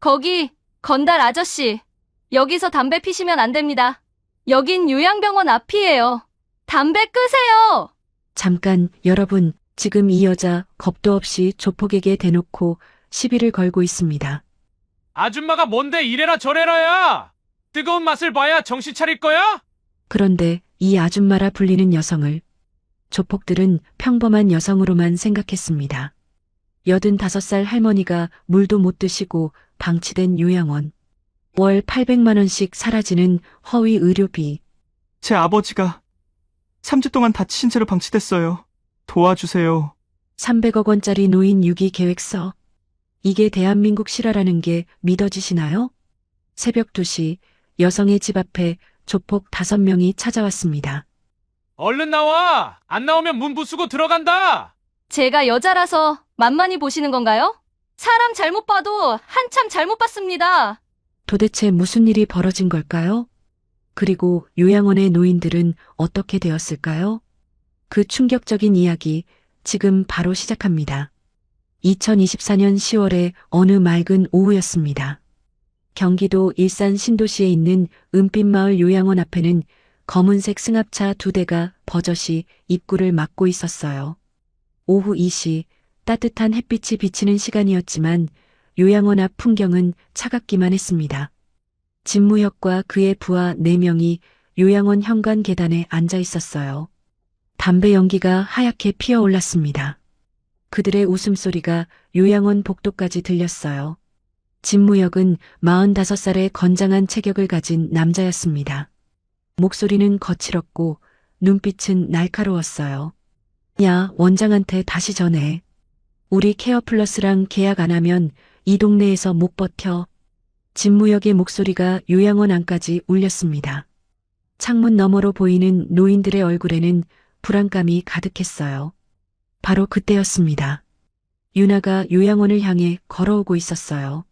거기, 건달 아저씨. 여기서 담배 피시면 안 됩니다. 여긴 요양병원 앞이에요. 담배 끄세요! 잠깐, 여러분, 지금 이 여자 겁도 없이 조폭에게 대놓고 시비를 걸고 있습니다. 아줌마가 뭔데 이래라 저래라야! 뜨거운 맛을 봐야 정신 차릴 거야? 그런데 이 아줌마라 불리는 여성을 조폭들은 평범한 여성으로만 생각했습니다. 85살 할머니가 물도 못 드시고 방치된 요양원. 월 800만 원씩 사라지는 허위 의료비. 제 아버지가 3주 동안 다치신 채로 방치됐어요. 도와주세요. 300억 원짜리 노인 유기 계획서. 이게 대한민국 실화라는 게 믿어지시나요? 새벽 2시 여성의 집 앞에 조폭 5명이 찾아왔습니다. 얼른 나와! 안 나오면 문 부수고 들어간다! 제가 여자라서 만만히 보시는 건가요? 사람 잘못 봐도 한참 잘못 봤습니다. 도대체 무슨 일이 벌어진 걸까요? 그리고 요양원의 노인들은 어떻게 되었을까요? 그 충격적인 이야기 지금 바로 시작합니다. 2024년 10월의 어느 맑은 오후였습니다. 경기도 일산 신도시에 있는 은빛마을 요양원 앞에는 검은색 승합차 2대가 버젓이 입구를 막고 있었어요. 오후 2시 따뜻한 햇빛이 비치는 시간이었지만 요양원 앞 풍경은 차갑기만 했습니다. 진무혁과 그의 부하 4명이 요양원 현관 계단에 앉아 있었어요. 담배 연기가 하얗게 피어올랐습니다. 그들의 웃음소리가 요양원 복도까지 들렸어요. 진무혁은 45살의 건장한 체격을 가진 남자였습니다. 목소리는 거칠었고 눈빛은 날카로웠어요. 야, 원장한테 다시 전해. 우리 케어플러스랑 계약 안 하면 이 동네에서 못 버텨. 진무혁의 목소리가 요양원 안까지 울렸습니다. 창문 너머로 보이는 노인들의 얼굴에는 불안감이 가득했어요. 바로 그때였습니다. 유나가 요양원을 향해 걸어오고 있었어요.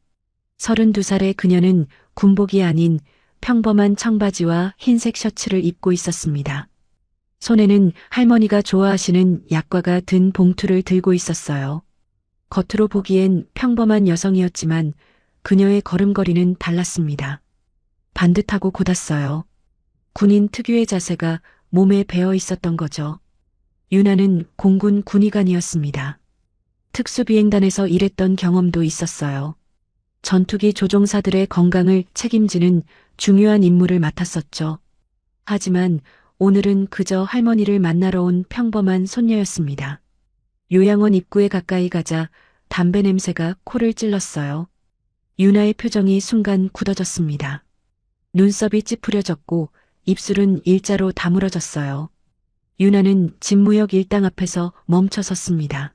32살의 그녀는 군복이 아닌 평범한 청바지와 흰색 셔츠를 입고 있었습니다. 손에는 할머니가 좋아하시는 약과가 든 봉투를 들고 있었어요. 겉으로 보기엔 평범한 여성이었지만 그녀의 걸음걸이는 달랐습니다. 반듯하고 곧았어요. 군인 특유의 자세가 몸에 배어 있었던 거죠. 유나는 공군 군의관이었습니다. 특수비행단에서 일했던 경험도 있었어요. 전투기 조종사들의 건강을 책임지는 중요한 임무를 맡았었죠. 하지만 오늘은 그저 할머니를 만나러 온 평범한 손녀였습니다. 요양원 입구에 가까이 가자 담배 냄새가 코를 찔렀어요. 유나의 표정이 순간 굳어졌습니다. 눈썹이 찌푸려졌고 입술은 일자로 다물어졌어요. 유나는 진무혁 일당 앞에서 멈춰 섰습니다.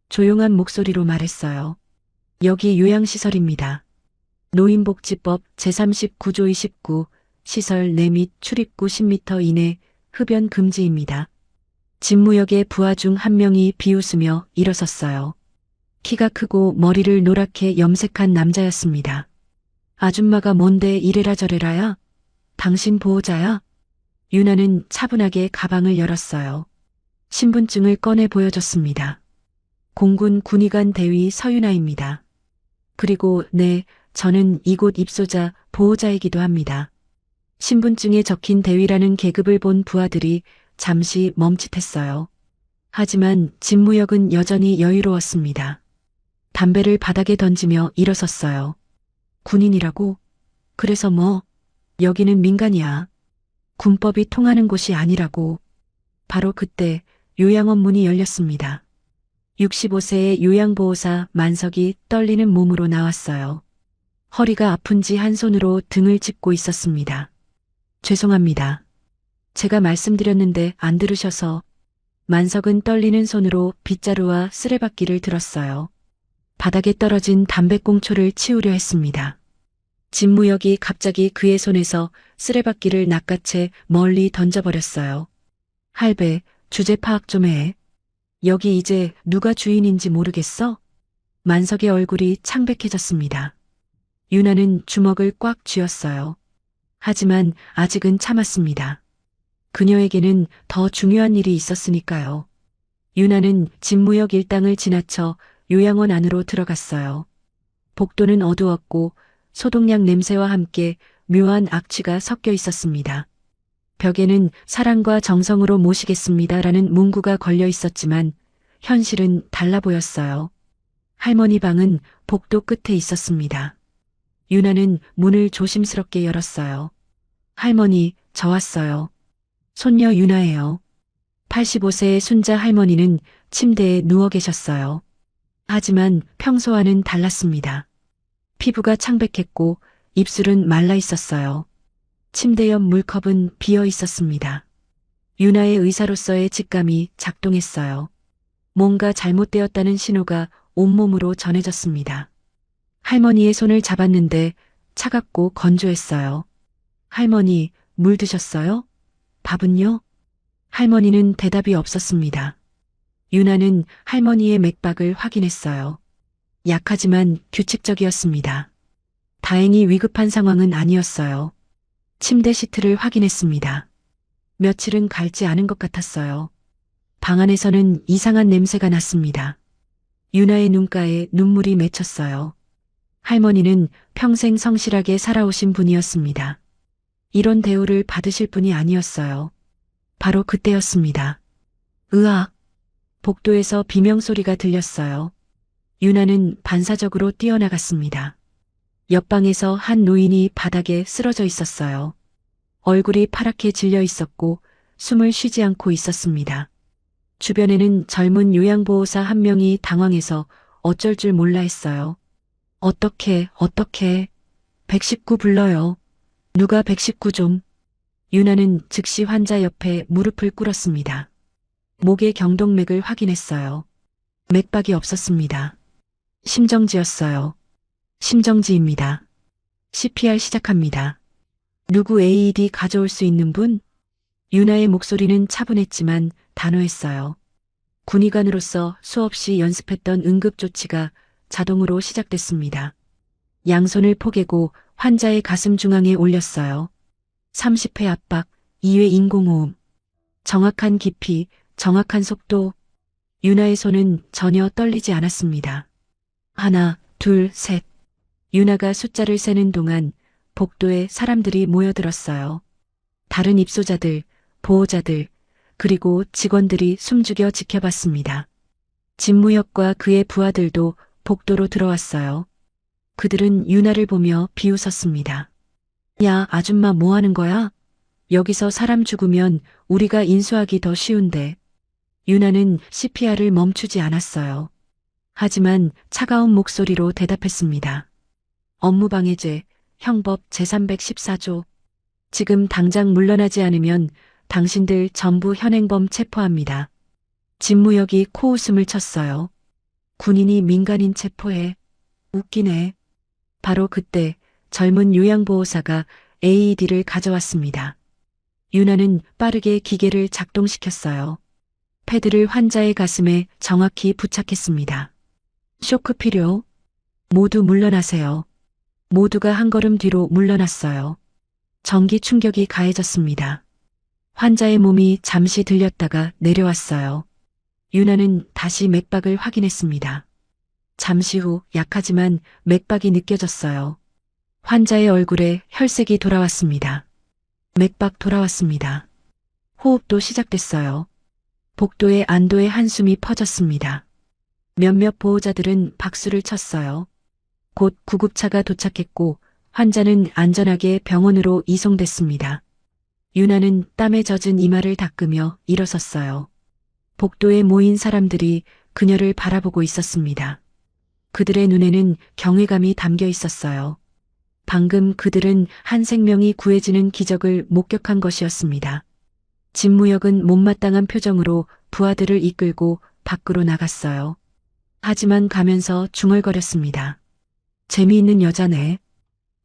조용한 목소리로 말했어요. 여기 요양시설입니다. 노인복지법 제39조 29 시설 내 및 출입구 10m 이내 흡연 금지입니다. 진무혁의 부하 중 한 명이 비웃으며 일어섰어요. 키가 크고 머리를 노랗게 염색한 남자였습니다. 아줌마가 뭔데 이래라 저래라야? 당신 보호자야? 유나는 차분하게 가방을 열었어요. 신분증을 꺼내 보여줬습니다. 공군 군의관 대위 서유나입니다. 그리고 네, 저는 이곳 입소자 보호자이기도 합니다. 신분증에 적힌 대위라는 계급을 본 부하들이 잠시 멈칫했어요. 하지만 진무혁은 여전히 여유로웠습니다. 담배를 바닥에 던지며 일어섰어요. 군인이라고? 그래서 뭐? 여기는 민간이야. 군법이 통하는 곳이 아니라고. 바로 그때 요양원 문이 열렸습니다. 65세의 요양보호사 만석이 떨리는 몸으로 나왔어요. 허리가 아픈지 한 손으로 등을 짚고 있었습니다. 죄송합니다. 제가 말씀드렸는데 안 들으셔서. 만석은 떨리는 손으로 빗자루와 쓰레받기를 들었어요. 바닥에 떨어진 담배꽁초를 치우려 했습니다. 진무혁이 갑자기 그의 손에서 쓰레받기를 낚아채 멀리 던져버렸어요. 할배, 주제 파악 좀 해. 여기 이제 누가 주인인지 모르겠어? 만석의 얼굴이 창백해졌습니다. 유나는 주먹을 꽉 쥐었어요. 하지만 아직은 참았습니다. 그녀에게는 더 중요한 일이 있었으니까요. 유나는 진무혁 일당을 지나쳐 요양원 안으로 들어갔어요. 복도는 어두웠고 소독약 냄새와 함께 묘한 악취가 섞여 있었습니다. 벽에는 사랑과 정성으로 모시겠습니다라는 문구가 걸려 있었지만 현실은 달라 보였어요. 할머니 방은 복도 끝에 있었습니다. 유나는 문을 조심스럽게 열었어요. 할머니, 저 왔어요. 손녀 유나예요. 85세의 순자 할머니는 침대에 누워 계셨어요. 하지만 평소와는 달랐습니다. 피부가 창백했고 입술은 말라 있었어요. 침대 옆 물컵은 비어 있었습니다. 유나의 의사로서의 직감이 작동했어요. 뭔가 잘못되었다는 신호가 온몸으로 전해졌습니다. 할머니의 손을 잡았는데 차갑고 건조했어요. 할머니, 물 드셨어요? 밥은요? 할머니는 대답이 없었습니다. 유나는 할머니의 맥박을 확인했어요. 약하지만 규칙적이었습니다. 다행히 위급한 상황은 아니었어요. 침대 시트를 확인했습니다. 며칠은 갈지 않은 것 같았어요. 방 안에서는 이상한 냄새가 났습니다. 유나의 눈가에 눈물이 맺혔어요. 할머니는 평생 성실하게 살아오신 분이었습니다. 이런 대우를 받으실 분이 아니었어요. 바로 그때였습니다. 으악! 복도에서 비명소리가 들렸어요. 유나는 반사적으로 뛰어나갔습니다. 옆방에서 한 노인이 바닥에 쓰러져 있었어요. 얼굴이 파랗게 질려 있었고 숨을 쉬지 않고 있었습니다. 주변에는 젊은 요양보호사 한 명이 당황해서 어쩔 줄 몰라 했어요. 어떻게 119 불러요. 누가 119 좀. 유나는 즉시 환자 옆에 무릎을 꿇었습니다. 목의 경동맥을 확인했어요. 맥박이 없었습니다. 심정지였어요. 심정지입니다. CPR 시작합니다. 누구 AED 가져올 수 있는 분? 유나의 목소리는 차분했지만 단호했어요. 군의관으로서 수없이 연습했던 응급조치가 자동으로 시작됐습니다. 양손을 포개고 환자의 가슴 중앙에 올렸어요. 30회 압박, 2회 인공호흡. 정확한 깊이, 정확한 속도. 유나의 손은 전혀 떨리지 않았습니다. 하나, 둘, 셋. 유나가 숫자를 세는 동안 복도에 사람들이 모여들었어요. 다른 입소자들, 보호자들, 그리고 직원들이 숨죽여 지켜봤습니다. 진무혁과 그의 부하들도 복도로 들어왔어요. 그들은 유나를 보며 비웃었습니다. 야, 아줌마 뭐 하는 거야? 여기서 사람 죽으면 우리가 인수하기 더 쉬운데. 유나는 CPR을 멈추지 않았어요. 하지만 차가운 목소리로 대답했습니다. 업무방해죄, 형법 제314조. 지금 당장 물러나지 않으면 당신들 전부 현행범 체포합니다. 진무혁이 코웃음을 쳤어요. 군인이 민간인 체포해. 웃기네. 바로 그때 젊은 요양보호사가 AED를 가져왔습니다. 유나는 빠르게 기계를 작동시켰어요. 패드를 환자의 가슴에 정확히 부착했습니다. 쇼크 필요. 모두 물러나세요. 모두가 한 걸음 뒤로 물러났어요. 전기 충격이 가해졌습니다. 환자의 몸이 잠시 들렸다가 내려왔어요. 유나는 다시 맥박을 확인했습니다. 잠시 후 약하지만 맥박이 느껴졌어요. 환자의 얼굴에 혈색이 돌아왔습니다. 맥박 돌아왔습니다. 호흡도 시작됐어요. 복도에 안도의 한숨이 퍼졌습니다. 몇몇 보호자들은 박수를 쳤어요. 곧 구급차가 도착했고 환자는 안전하게 병원으로 이송됐습니다. 유나는 땀에 젖은 이마를 닦으며 일어섰어요. 복도에 모인 사람들이 그녀를 바라보고 있었습니다. 그들의 눈에는 경외감이 담겨 있었어요. 방금 그들은 한 생명이 구해지는 기적을 목격한 것이었습니다. 진무혁은 못마땅한 표정으로 부하들을 이끌고 밖으로 나갔어요. 하지만 가면서 중얼거렸습니다. 재미있는 여자네.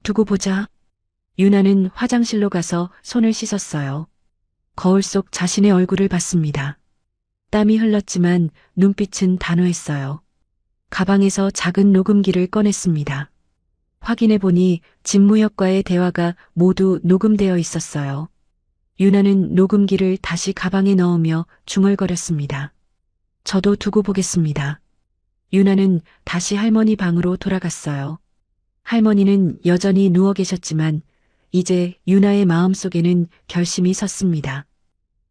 두고 보자. 유나는 화장실로 가서 손을 씻었어요. 거울 속 자신의 얼굴을 봤습니다. 땀이 흘렀지만 눈빛은 단호했어요. 가방에서 작은 녹음기를 꺼냈습니다. 확인해보니 진무혁과의 대화가 모두 녹음되어 있었어요. 유나는 녹음기를 다시 가방에 넣으며 중얼거렸습니다. 저도 두고 보겠습니다. 유나는 다시 할머니 방으로 돌아갔어요. 할머니는 여전히 누워 계셨지만 이제 유나의 마음속에는 결심이 섰습니다.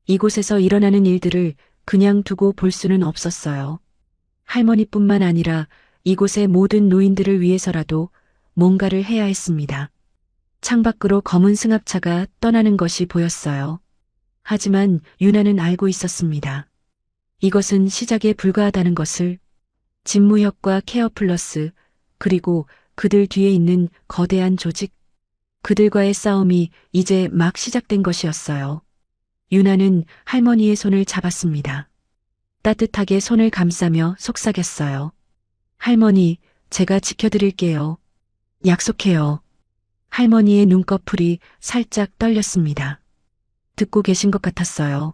이곳에서 일어나는 일들을 그냥 두고 볼 수는 없었어요. 할머니뿐만 아니라 이곳의 모든 노인들을 위해서라도 뭔가를 해야 했습니다. 창밖으로 검은 승합차가 떠나는 것이 보였어요. 하지만 유나는 알고 있었습니다. 이것은 시작에 불과하다는 것을. 진무혁과 케어플러스, 그리고 그들 뒤에 있는 거대한 조직, 그들과의 싸움이 이제 막 시작된 것이었어요. 유나는 할머니의 손을 잡았습니다. 따뜻하게 손을 감싸며 속삭였어요. 할머니, 제가 지켜드릴게요. 약속해요. 할머니의 눈꺼풀이 살짝 떨렸습니다. 듣고 계신 것 같았어요.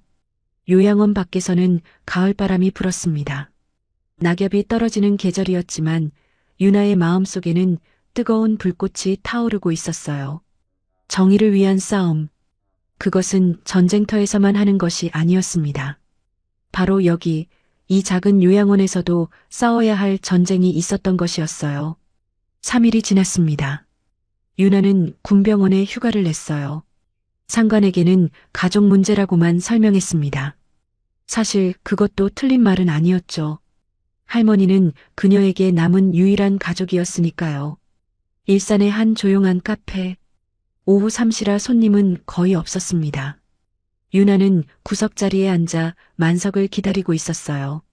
요양원 밖에서는 가을바람이 불었습니다. 낙엽이 떨어지는 계절이었지만 유나의 마음속에는 뜨거운 불꽃이 타오르고 있었어요. 정의를 위한 싸움. 그것은 전쟁터에서만 하는 것이 아니었습니다. 바로 여기, 이 작은 요양원에서도 싸워야 할 전쟁이 있었던 것이었어요. 3일이 지났습니다. 유나는 군병원에 휴가를 냈어요. 상관에게는 가족 문제라고만 설명했습니다. 사실 그것도 틀린 말은 아니었죠. 할머니는 그녀에게 남은 유일한 가족이었으니까요. 일산의 한 조용한 카페. 오후 3시라 손님은 거의 없었습니다. 유나는 구석자리에 앉아 만석을 기다리고 있었어요.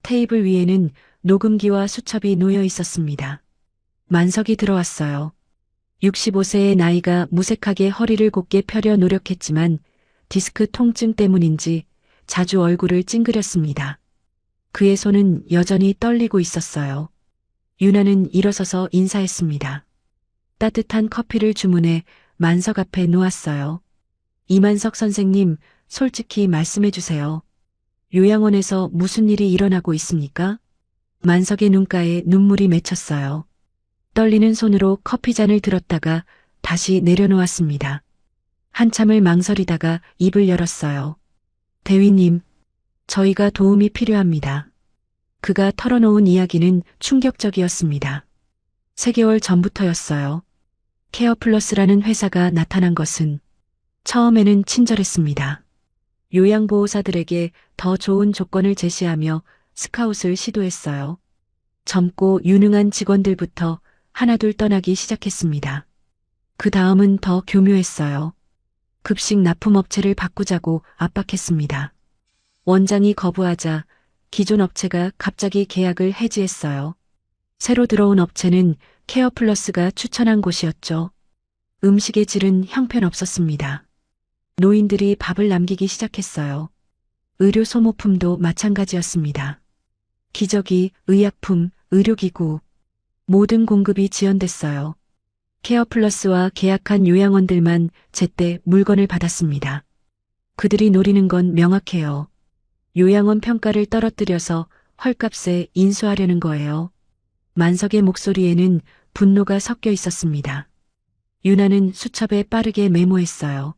테이블 위에는 녹음기와 수첩이 놓여 있었습니다. 만석이 들어왔어요. 65세의 나이가 무색하게 허리를 곧게 펴려 노력했지만 디스크 통증 때문인지 자주 얼굴을 찡그렸습니다. 그의 손은 여전히 떨리고 있었어요. 유나는 일어서서 인사했습니다. 따뜻한 커피를 주문해 만석 앞에 놓았어요. 이만석 선생님, 솔직히 말씀해 주세요. 요양원에서 무슨 일이 일어나고 있습니까? 만석의 눈가에 눈물이 맺혔어요. 떨리는 손으로 커피잔을 들었다가 다시 내려놓았습니다. 한참을 망설이다가 입을 열었어요. 대위님, 저희가 도움이 필요합니다. 그가 털어놓은 이야기는 충격적이었습니다. 3개월 전부터였어요. 케어플러스라는 회사가 나타난 것은 처음에는 친절했습니다. 요양보호사들에게 더 좋은 조건을 제시하며 스카웃을 시도했어요. 젊고 유능한 직원들부터 하나둘 떠나기 시작했습니다. 그 다음은 더 교묘했어요. 급식 납품업체를 바꾸자고 압박했습니다. 원장이 거부하자 기존 업체가 갑자기 계약을 해지했어요. 새로 들어온 업체는 케어플러스가 추천한 곳이었죠. 음식의 질은 형편없었습니다. 노인들이 밥을 남기기 시작했어요. 의료 소모품도 마찬가지였습니다. 기저귀, 의약품, 의료기구, 모든 공급이 지연됐어요. 케어플러스와 계약한 요양원들만 제때 물건을 받았습니다. 그들이 노리는 건 명확해요. 요양원 평가를 떨어뜨려서 헐값에 인수하려는 거예요. 만석의 목소리에는 분노가 섞여 있었습니다. 유나는 수첩에 빠르게 메모했어요.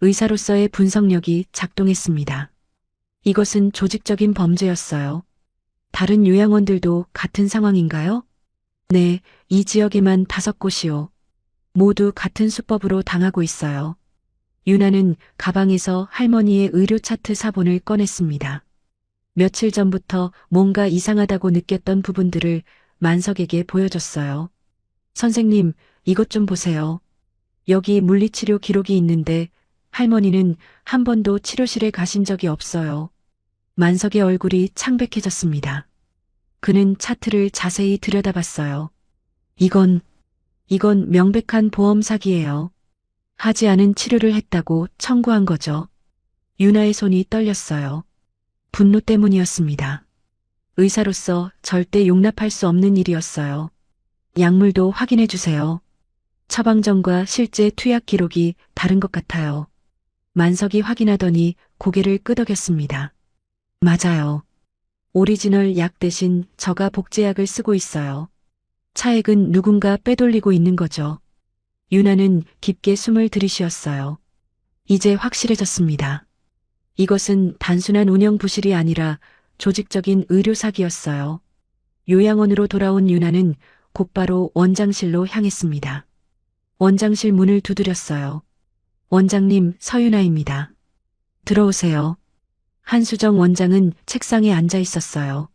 의사로서의 분석력이 작동했습니다. 이것은 조직적인 범죄였어요. 다른 요양원들도 같은 상황인가요? 네, 이 지역에만 5곳이요. 모두 같은 수법으로 당하고 있어요. 유나는 가방에서 할머니의 의료 차트 사본을 꺼냈습니다. 며칠 전부터 뭔가 이상하다고 느꼈던 부분들을 만석에게 보여줬어요. 선생님, 이것 좀 보세요. 여기 물리치료 기록이 있는데 할머니는 한 번도 치료실에 가신 적이 없어요. 만석의 얼굴이 창백해졌습니다. 그는 차트를 자세히 들여다봤어요. 이건 명백한 보험 사기예요. 하지 않은 치료를 했다고 청구한 거죠. 유나의 손이 떨렸어요. 분노 때문이었습니다. 의사로서 절대 용납할 수 없는 일이었어요. 약물도 확인해 주세요. 처방전과 실제 투약 기록이 다른 것 같아요. 만석이 확인하더니 고개를 끄덕였습니다. 맞아요. 오리지널 약 대신 저가 복제약을 쓰고 있어요. 차액은 누군가 빼돌리고 있는 거죠. 유나는 깊게 숨을 들이쉬었어요. 이제 확실해졌습니다. 이것은 단순한 운영 부실이 아니라 조직적인 의료 사기였어요. 요양원으로 돌아온 유나는 곧바로 원장실로 향했습니다. 원장실 문을 두드렸어요. 원장님, 서유나입니다. 들어오세요. 한수정 원장은 책상에 앉아 있었어요.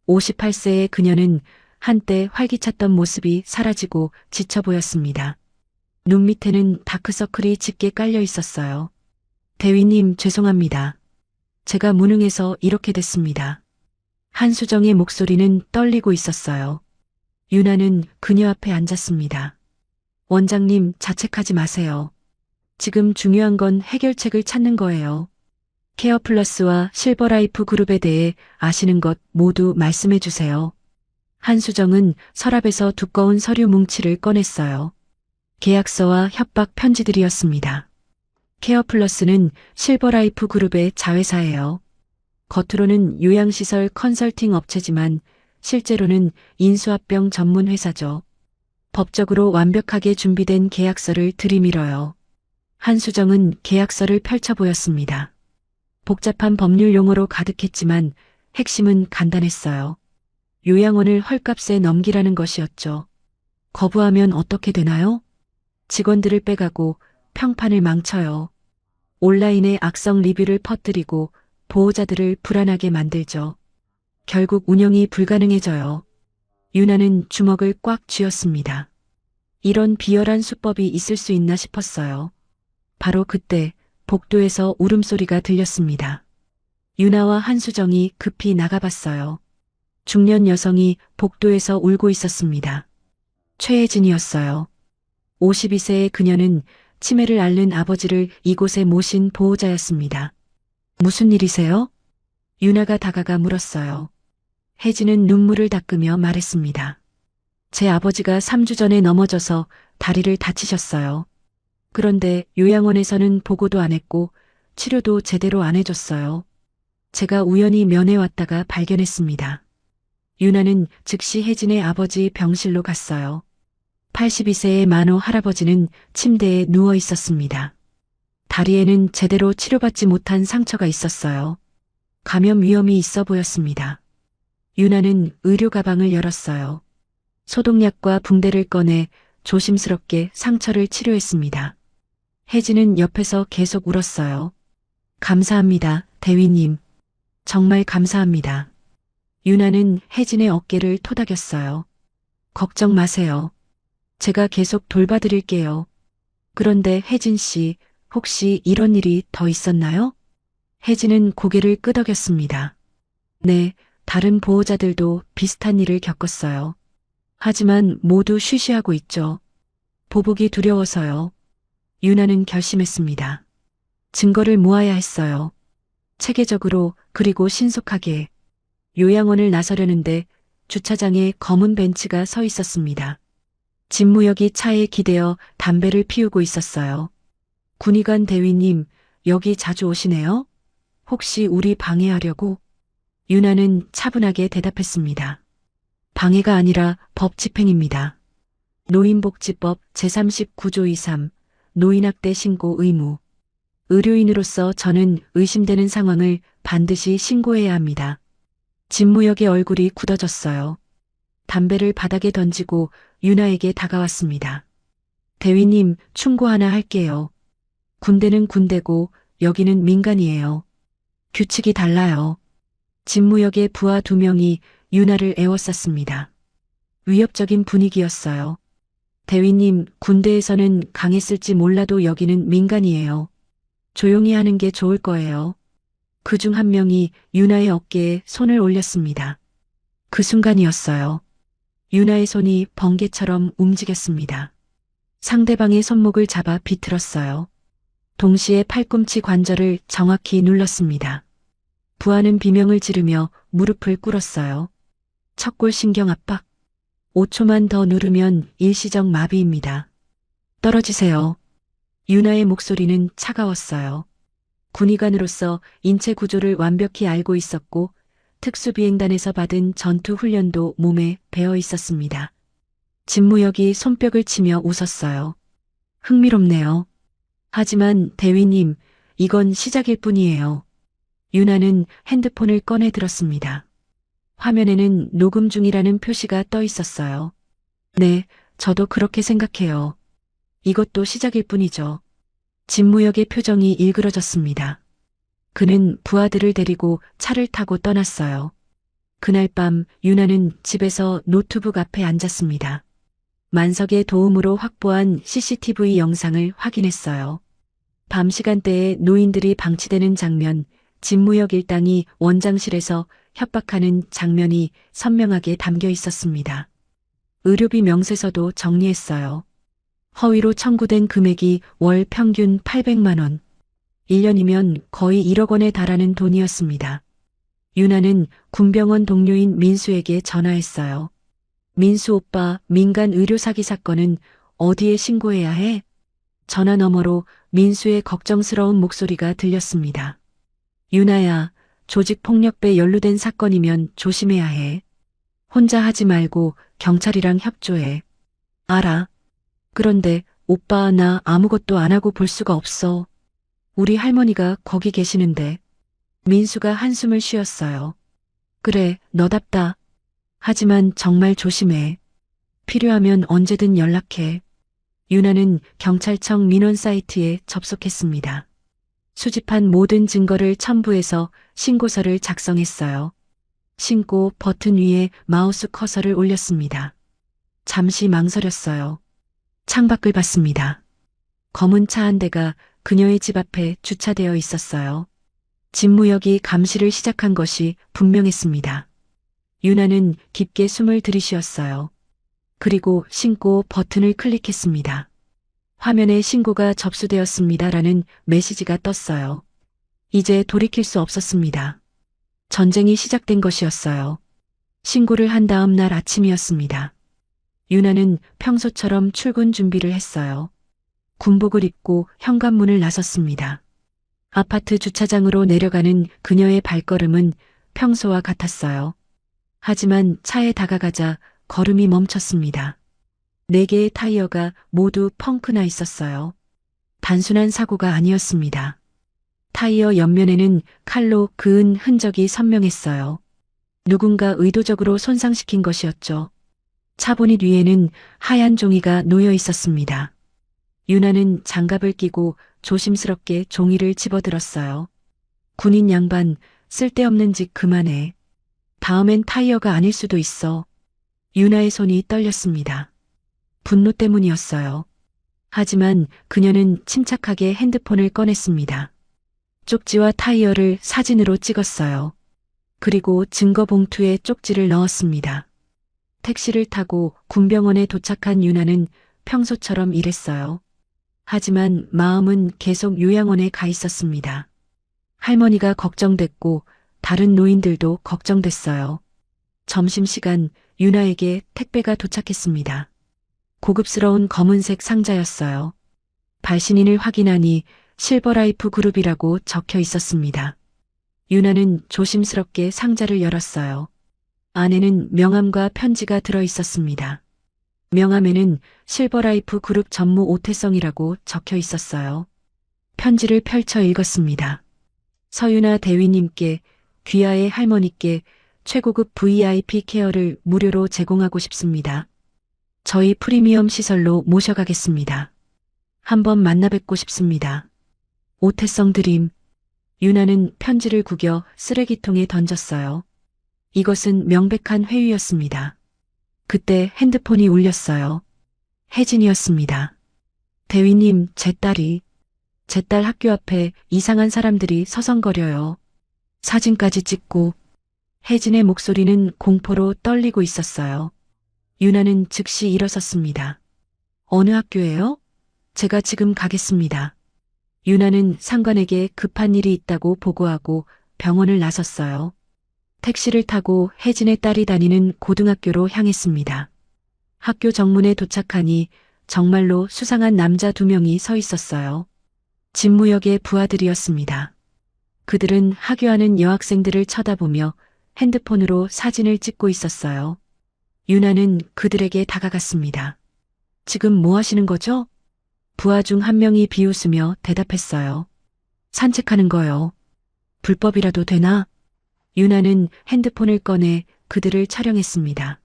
58세의 그녀는 한때 활기찼던 모습이 사라지고 지쳐 보였습니다. 눈 밑에는 다크서클이 짙게 깔려 있었어요. 대위님, 죄송합니다. 제가 무능해서 이렇게 됐습니다. 한수정의 목소리는 떨리고 있었어요. 유나는 그녀 앞에 앉았습니다. 원장님, 자책하지 마세요. 지금 중요한 건 해결책을 찾는 거예요. 케어플러스와 실버라이프 그룹에 대해 아시는 것 모두 말씀해 주세요. 한수정은 서랍에서 두꺼운 서류 뭉치를 꺼냈어요. 계약서와 협박 편지들이었습니다. 케어플러스는 실버라이프 그룹의 자회사예요. 겉으로는 요양시설 컨설팅 업체지만 실제로는 인수합병 전문 회사죠. 법적으로 완벽하게 준비된 계약서를 들이밀어요. 한수정은 계약서를 펼쳐 보였습니다. 복잡한 법률 용어로 가득했지만 핵심은 간단했어요. 요양원을 헐값에 넘기라는 것이었죠. 거부하면 어떻게 되나요? 직원들을 빼가고 평판을 망쳐요. 온라인에 악성 리뷰를 퍼뜨리고 보호자들을 불안하게 만들죠. 결국 운영이 불가능해져요. 유나는 주먹을 꽉 쥐었습니다. 이런 비열한 수법이 있을 수 있나 싶었어요. 바로 그때 복도에서 울음소리가 들렸습니다. 유나와 한수정이 급히 나가봤어요. 중년 여성이 복도에서 울고 있었습니다. 최혜진이었어요. 52세의 그녀는 치매를 앓는 아버지를 이곳에 모신 보호자였습니다. 무슨 일이세요? 유나가 다가가 물었어요. 혜진은 눈물을 닦으며 말했습니다. 제 아버지가 3주 전에 넘어져서 다리를 다치셨어요. 그런데 요양원에서는 보고도 안 했고 치료도 제대로 안 해줬어요. 제가 우연히 면회 왔다가 발견했습니다. 유나는 즉시 혜진의 아버지 병실로 갔어요. 82세의 만호 할아버지는 침대에 누워 있었습니다. 다리에는 제대로 치료받지 못한 상처가 있었어요. 감염 위험이 있어 보였습니다. 유나는 의료 가방을 열었어요. 소독약과 붕대를 꺼내 조심스럽게 상처를 치료했습니다. 혜진은 옆에서 계속 울었어요. 감사합니다, 대위님. 정말 감사합니다. 유나는 혜진의 어깨를 토닥였어요. 걱정 마세요. 제가 계속 돌봐드릴게요. 그런데 혜진 씨, 혹시 이런 일이 더 있었나요? 혜진은 고개를 끄덕였습니다. 네, 다른 보호자들도 비슷한 일을 겪었어요. 하지만 모두 쉬쉬하고 있죠. 보복이 두려워서요. 유나는 결심했습니다. 증거를 모아야 했어요. 체계적으로 그리고 신속하게. 요양원을 나서려는데 주차장에 검은 벤츠가 서 있었습니다. 진무혁이 차에 기대어 담배를 피우고 있었어요. 군의관 대위님, 여기 자주 오시네요? 혹시 우리 방해하려고? 유나는 차분하게 대답했습니다. 방해가 아니라 법 집행입니다. 노인복지법 제39조 23, 노인학대 신고 의무. 의료인으로서 저는 의심되는 상황을 반드시 신고해야 합니다. 진무혁의 얼굴이 굳어졌어요. 담배를 바닥에 던지고 유나에게 다가왔습니다. 대위님, 충고 하나 할게요. 군대는 군대고 여기는 민간이에요. 규칙이 달라요. 진무혁의 부하 2명이 유나를 에워쌌습니다. 위협적인 분위기였어요. 대위님, 군대에서는 강했을지 몰라도 여기는 민간이에요. 조용히 하는 게 좋을 거예요. 그중 한 명이 유나의 어깨에 손을 올렸습니다. 그 순간이었어요. 유나의 손이 번개처럼 움직였습니다. 상대방의 손목을 잡아 비틀었어요. 동시에 팔꿈치 관절을 정확히 눌렀습니다. 부하는 비명을 지르며 무릎을 꿇었어요. 척골 신경 압박. 5초만 더 누르면 일시적 마비입니다. 떨어지세요. 유나의 목소리는 차가웠어요. 군의관으로서 인체 구조를 완벽히 알고 있었고 특수비행단에서 받은 전투 훈련도 몸에 배어 있었습니다. 진무혁이 손뼉을 치며 웃었어요. 흥미롭네요. 하지만 대위님, 이건 시작일 뿐이에요. 유나는 핸드폰을 꺼내 들었습니다. 화면에는 녹음 중이라는 표시가 떠 있었어요. 네, 저도 그렇게 생각해요. 이것도 시작일 뿐이죠. 진무역의 표정이 일그러졌습니다. 그는 부하들을 데리고 차를 타고 떠났어요. 그날 밤 유나는 집에서 노트북 앞에 앉았습니다. 만석의 도움으로 확보한 CCTV 영상을 확인했어요. 밤 시간대에 노인들이 방치되는 장면, 진무역 일당이 원장실에서 협박하는 장면이 선명하게 담겨 있었습니다. 의료비 명세서도 정리했어요. 허위로 청구된 금액이 월 평균 800만 원. 1년이면 거의 1억 원에 달하는 돈이었습니다. 유나는 군병원 동료인 민수에게 전화했어요. 민수 오빠, 민간 의료 사기 사건은 어디에 신고해야 해? 전화 너머로 민수의 걱정스러운 목소리가 들렸습니다. 유나야, 조직폭력배 연루된 사건이면 조심해야 해. 혼자 하지 말고 경찰이랑 협조해. 알아. 그런데 오빠 나 아무것도 안 하고 볼 수가 없어. 우리 할머니가 거기 계시는데. 민수가 한숨을 쉬었어요. 그래, 너답다. 하지만 정말 조심해. 필요하면 언제든 연락해. 유나는 경찰청 민원 사이트에 접속했습니다. 수집한 모든 증거를 첨부해서 신고서를 작성했어요. 신고 버튼 위에 마우스 커서를 올렸습니다. 잠시 망설였어요. 창밖을 봤습니다. 검은 차 한 대가 그녀의 집 앞에 주차되어 있었어요. 진무역이 감시를 시작한 것이 분명했습니다. 유나는 깊게 숨을 들이쉬었어요. 그리고 신고 버튼을 클릭했습니다. 화면에 신고가 접수되었습니다라는 메시지가 떴어요. 이제 돌이킬 수 없었습니다. 전쟁이 시작된 것이었어요. 신고를 한 다음 날 아침이었습니다. 유나는 평소처럼 출근 준비를 했어요. 군복을 입고 현관문을 나섰습니다. 아파트 주차장으로 내려가는 그녀의 발걸음은 평소와 같았어요. 하지만 차에 다가가자 걸음이 멈췄습니다. 4개의 타이어가 모두 펑크나 있었어요. 단순한 사고가 아니었습니다. 타이어 옆면에는 칼로 그은 흔적이 선명했어요. 누군가 의도적으로 손상시킨 것이었죠. 차보닛 위에는 하얀 종이가 놓여 있었습니다. 유나는 장갑을 끼고 조심스럽게 종이를 집어들었어요. 군인 양반, 쓸데없는 짓 그만해. 다음엔 타이어가 아닐 수도 있어. 유나의 손이 떨렸습니다. 분노 때문이었어요. 하지만 그녀는 침착하게 핸드폰을 꺼냈습니다. 쪽지와 타이어를 사진으로 찍었어요. 그리고 증거 봉투에 쪽지를 넣었습니다. 택시를 타고 군병원에 도착한 유나는 평소처럼 일했어요. 하지만 마음은 계속 요양원에 가 있었습니다. 할머니가 걱정됐고 다른 노인들도 걱정됐어요. 점심시간 유나에게 택배가 도착했습니다. 고급스러운 검은색 상자였어요. 발신인을 확인하니 실버라이프 그룹이라고 적혀 있었습니다. 유나는 조심스럽게 상자를 열었어요. 안에는 명함과 편지가 들어 있었습니다. 명함에는 실버라이프 그룹 전무 오태성이라고 적혀 있었어요. 편지를 펼쳐 읽었습니다. 서유나 대위님께, 귀하의 할머니께 최고급 VIP 케어를 무료로 제공하고 싶습니다. 저희 프리미엄 시설로 모셔가겠습니다. 한번 만나 뵙고 싶습니다. 오태성 드림. 유나는 편지를 구겨 쓰레기통에 던졌어요. 이것은 명백한 회유였습니다. 그때 핸드폰이 울렸어요. 혜진이었습니다. 대위님, 제 딸 학교 앞에 이상한 사람들이 서성거려요. 사진까지 찍고. 혜진의 목소리는 공포로 떨리고 있었어요. 유나는 즉시 일어섰습니다. 어느 학교예요? 제가 지금 가겠습니다. 유나는 상관에게 급한 일이 있다고 보고하고 병원을 나섰어요. 택시를 타고 혜진의 딸이 다니는 고등학교로 향했습니다. 학교 정문에 도착하니 정말로 수상한 남자 2명이 서 있었어요. 진무역의 부하들이었습니다. 그들은 하교하는 여학생들을 쳐다보며 핸드폰으로 사진을 찍고 있었어요. 유나는 그들에게 다가갔습니다. 지금 뭐 하시는 거죠? 부하 중 한 명이 비웃으며 대답했어요. 산책하는 거요. 불법이라도 되나? 유나는 핸드폰을 꺼내 그들을 촬영했습니다.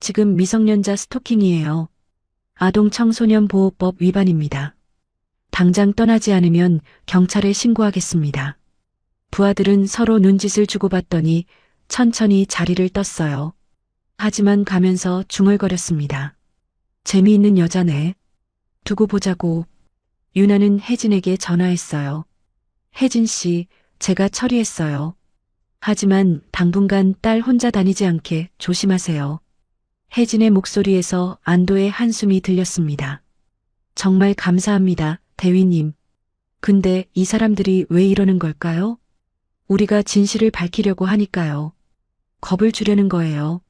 지금 미성년자 스토킹이에요. 아동 청소년 보호법 위반입니다. 당장 떠나지 않으면 경찰에 신고하겠습니다. 부하들은 서로 눈짓을 주고받더니 천천히 자리를 떴어요. 하지만 가면서 중얼거렸습니다. 재미있는 여자네. 두고 보자고. 유나는 혜진에게 전화했어요. 혜진 씨, 제가 처리했어요. 하지만 당분간 딸 혼자 다니지 않게 조심하세요. 혜진의 목소리에서 안도의 한숨이 들렸습니다. 정말 감사합니다, 대위님. 근데 이 사람들이 왜 이러는 걸까요? 우리가 진실을 밝히려고 하니까요. 겁을 주려는 거예요.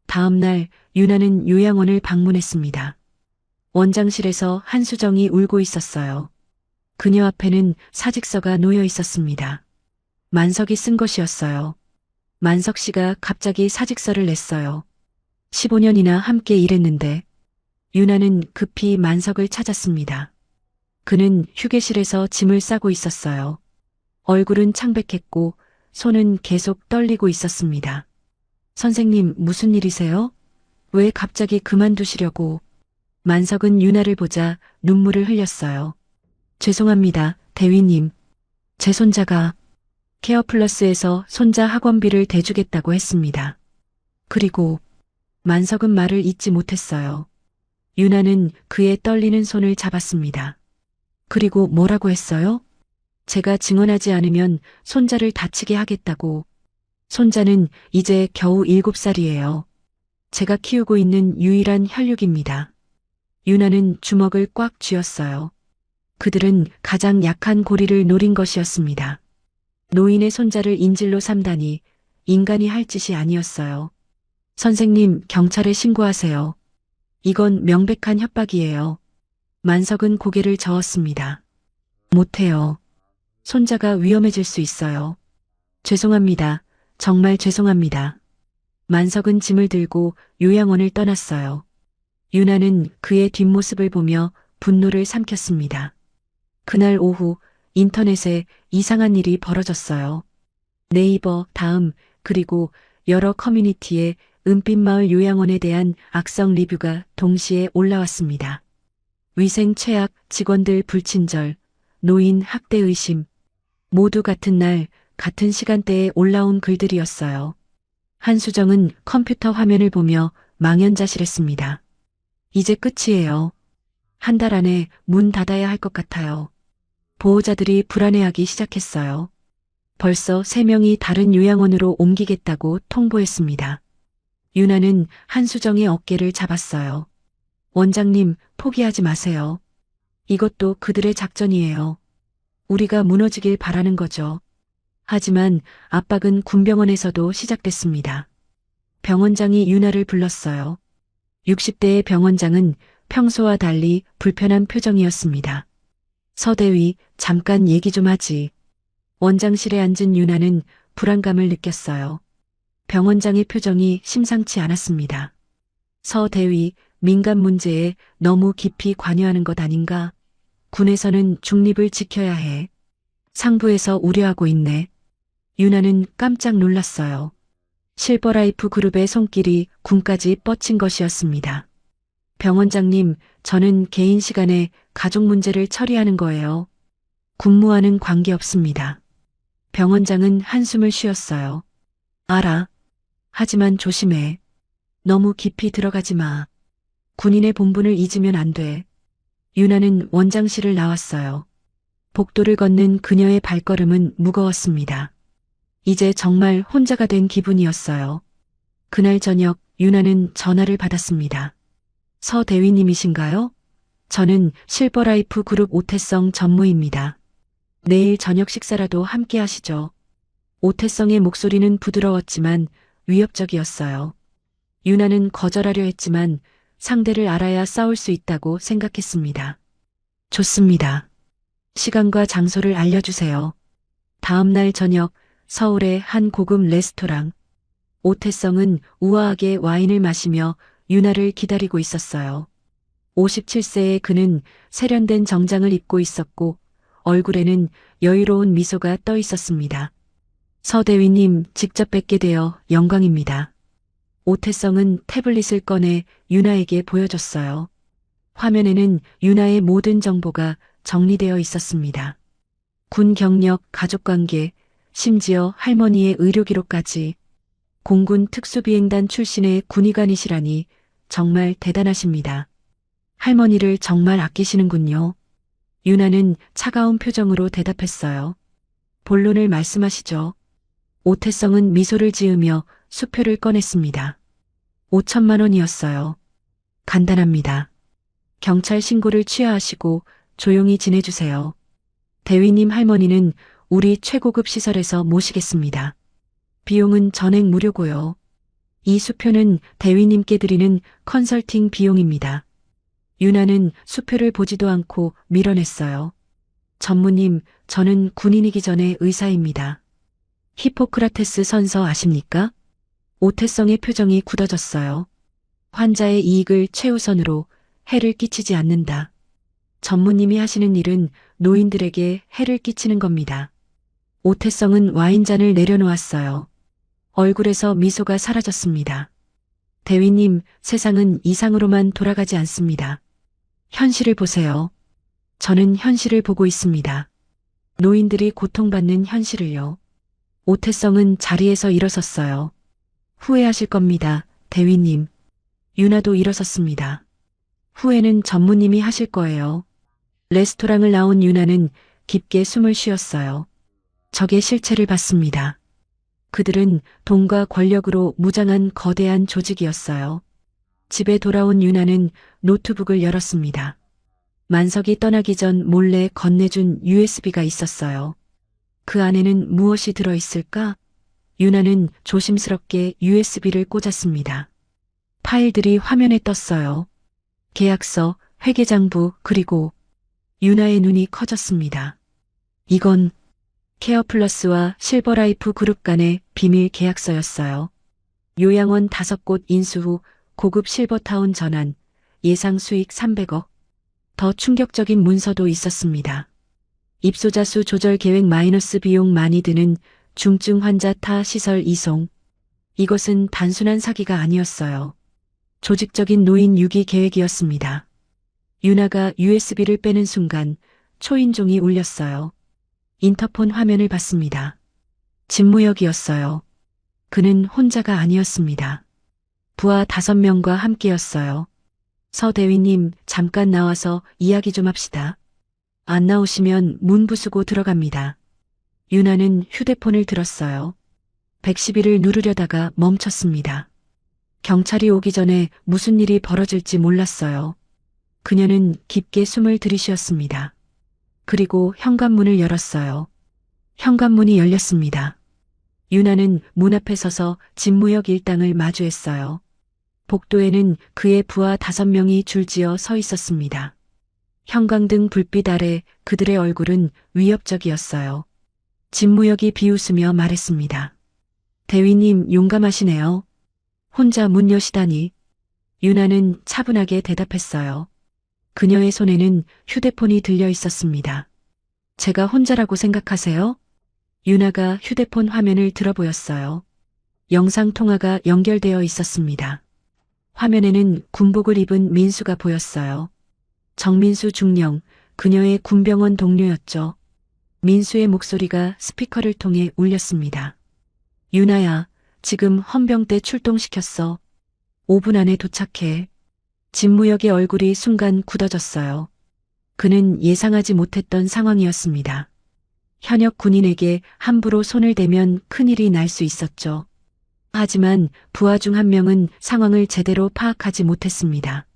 다음 날 유나는 요양원을 방문했습니다. 원장실에서 한수정이 울고 있었어요. 그녀 앞에는 사직서가 놓여 있었습니다. 만석이 쓴 것이었어요. 만석 씨가 갑자기 사직서를 냈어요. 15년이나 함께 일했는데 유나는 급히 만석을 찾았습니다. 그는 휴게실에서 짐을 싸고 있었어요. 얼굴은 창백했고 손은 계속 떨리고 있었습니다. 선생님, 무슨 일이세요? 왜 갑자기 그만두시려고? 만석은 유나를 보자 눈물을 흘렸어요. 죄송합니다, 대위님. 제 손자가 케어플러스에서 손자 학원비를 대주겠다고 했습니다. 그리고 만석은 말을 잇지 못했어요. 유나는 그의 떨리는 손을 잡았습니다. 그리고 뭐라고 했어요? 제가 증언하지 않으면 손자를 다치게 하겠다고. 손자는 이제 겨우 7살이에요. 제가 키우고 있는 유일한 혈육입니다. 유나는 주먹을 꽉 쥐었어요. 그들은 가장 약한 고리를 노린 것이었습니다. 노인의 손자를 인질로 삼다니 인간이 할 짓이 아니었어요. 선생님, 경찰에 신고하세요. 이건 명백한 협박이에요. 만석은 고개를 저었습니다. 못해요. 손자가 위험해질 수 있어요. 죄송합니다. 정말 죄송합니다. 만석은 짐을 들고 요양원을 떠났어요. 유나는 그의 뒷모습을 보며 분노를 삼켰습니다. 그날 오후 인터넷에 이상한 일이 벌어졌어요. 네이버, 다음, 그리고 여러 커뮤니티에 은빛마을 요양원에 대한 악성 리뷰가 동시에 올라왔습니다. 위생 최악, 직원들 불친절, 노인 학대 의심. 모두 같은 날, 같은 시간대에 올라온 글들이었어요. 한수정은 컴퓨터 화면을 보며 망연자실했습니다. 이제 끝이에요. 한 달 안에 문 닫아야 할 것 같아요. 보호자들이 불안해하기 시작했어요. 벌써 3명이 다른 요양원으로 옮기겠다고 통보했습니다. 유나는 한수정의 어깨를 잡았어요. 원장님, 포기하지 마세요. 이것도 그들의 작전이에요. 우리가 무너지길 바라는 거죠. 하지만 압박은 군병원에서도 시작됐습니다. 병원장이 유나를 불렀어요. 60대의 병원장은 평소와 달리 불편한 표정이었습니다. 서대위, 잠깐 얘기 좀 하지. 원장실에 앉은 유나는 불안감을 느꼈어요. 병원장의 표정이 심상치 않았습니다. 서대위, 민간 문제에 너무 깊이 관여하는 것 아닌가? 군에서는 중립을 지켜야 해. 상부에서 우려하고 있네. 유나는 깜짝 놀랐어요. 실버라이프 그룹의 손길이 군까지 뻗친 것이었습니다. 병원장님, 저는 개인 시간에 가족 문제를 처리하는 거예요. 군무와는 관계없습니다. 병원장은 한숨을 쉬었어요. 알아. 하지만 조심해. 너무 깊이 들어가지 마. 군인의 본분을 잊으면 안 돼. 유나는 원장실을 나왔어요. 복도를 걷는 그녀의 발걸음은 무거웠습니다. 이제 정말 혼자가 된 기분이었어요. 그날 저녁 유나는 전화를 받았습니다. 서 대위님이신가요? 저는 실버라이프 그룹 오태성 전무입니다. 내일 저녁 식사라도 함께 하시죠. 오태성의 목소리는 부드러웠지만 위협적이었어요. 유나는 거절하려 했지만 상대를 알아야 싸울 수 있다고 생각했습니다. 좋습니다. 시간과 장소를 알려주세요. 다음 날 저녁 서울의 한 고급 레스토랑. 오태성은 우아하게 와인을 마시며 유나를 기다리고 있었어요. 57세의 그는 세련된 정장을 입고 있었고 얼굴에는 여유로운 미소가 떠 있었습니다. 서 대위님, 직접 뵙게 되어 영광입니다. 오태성은 태블릿을 꺼내 유나에게 보여줬어요. 화면에는 유나의 모든 정보가 정리되어 있었습니다. 군 경력, 가족관계, 심지어 할머니의 의료기록까지. 공군 특수비행단 출신의 군의관이시라니 정말 대단하십니다. 할머니를 정말 아끼시는군요. 유나는 차가운 표정으로 대답했어요. 본론을 말씀하시죠. 오태성은 미소를 지으며 수표를 꺼냈습니다. 5천만 원이었어요. 간단합니다. 경찰 신고를 취하하시고 조용히 지내주세요. 대위님 할머니는 우리 최고급 시설에서 모시겠습니다. 비용은 전액 무료고요. 이 수표는 대위님께 드리는 컨설팅 비용입니다. 유나는 수표를 보지도 않고 밀어냈어요. 전무님, 저는 군인이기 전에 의사입니다. 히포크라테스 선서 아십니까? 오태성의 표정이 굳어졌어요. 환자의 이익을 최우선으로 해를 끼치지 않는다. 전무님이 하시는 일은 노인들에게 해를 끼치는 겁니다. 오태성은 와인잔을 내려놓았어요. 얼굴에서 미소가 사라졌습니다. 대위님, 세상은 이상으로만 돌아가지 않습니다. 현실을 보세요. 저는 현실을 보고 있습니다. 노인들이 고통받는 현실을요. 오태성은 자리에서 일어섰어요. 후회하실 겁니다, 대위님. 유나도 일어섰습니다. 후회는 전무님이 하실 거예요. 레스토랑을 나온 유나는 깊게 숨을 쉬었어요. 적의 실체를 봤습니다. 그들은 돈과 권력으로 무장한 거대한 조직이었어요. 집에 돌아온 유나는 노트북을 열었습니다. 만석이 떠나기 전 몰래 건네준 USB가 있었어요. 그 안에는 무엇이 들어있을까? 유나는 조심스럽게 USB를 꽂았습니다. 파일들이 화면에 떴어요. 계약서, 회계장부, 그리고 유나의 눈이 커졌습니다. 이건 케어플러스와 실버라이프 그룹 간의 비밀 계약서였어요. 요양원 5곳 인수 후 고급 실버타운 전환, 예상 수익 300억. 더 충격적인 문서도 있었습니다. 입소자 수 조절 계획 마이너스 비용 많이 드는 중증 환자 타 시설 이송. 이것은 단순한 사기가 아니었어요. 조직적인 노인 유기 계획이었습니다. 유나가 USB를 빼는 순간 초인종이 울렸어요. 인터폰 화면을 봤습니다. 진무혁이었어요. 그는 혼자가 아니었습니다. 부하 5명과 함께였어요. 서 대위님, 잠깐 나와서 이야기 좀 합시다. 안 나오시면 문 부수고 들어갑니다. 유나는 휴대폰을 들었어요. 111을 누르려다가 멈췄습니다. 경찰이 오기 전에 무슨 일이 벌어질지 몰랐어요. 그녀는 깊게 숨을 들이쉬었습니다. 그리고 현관문을 열었어요. 현관문이 열렸습니다. 유나는 문 앞에 서서 진무혁 일당을 마주했어요. 복도에는 그의 부하 5명이 줄지어 서 있었습니다. 형광등 불빛 아래 그들의 얼굴은 위협적이었어요. 진무혁이 비웃으며 말했습니다. 대위님 용감하시네요. 혼자 문 여시다니. 유나는 차분하게 대답했어요. 그녀의 손에는 휴대폰이 들려 있었습니다. 제가 혼자라고 생각하세요? 유나가 휴대폰 화면을 들어보였어요. 영상통화가 연결되어 있었습니다. 화면에는 군복을 입은 민수가 보였어요. 정민수 중령, 그녀의 군병원 동료였죠. 민수의 목소리가 스피커를 통해 울렸습니다. 유나야, 지금 헌병대 출동시켰어. 5분 안에 도착해. 진무혁의 얼굴이 순간 굳어졌어요. 그는 예상하지 못했던 상황이었습니다. 현역 군인에게 함부로 손을 대면 큰일이 날 수 있었죠. 하지만 부하 중 한 명은 상황을 제대로 파악하지 못했습니다.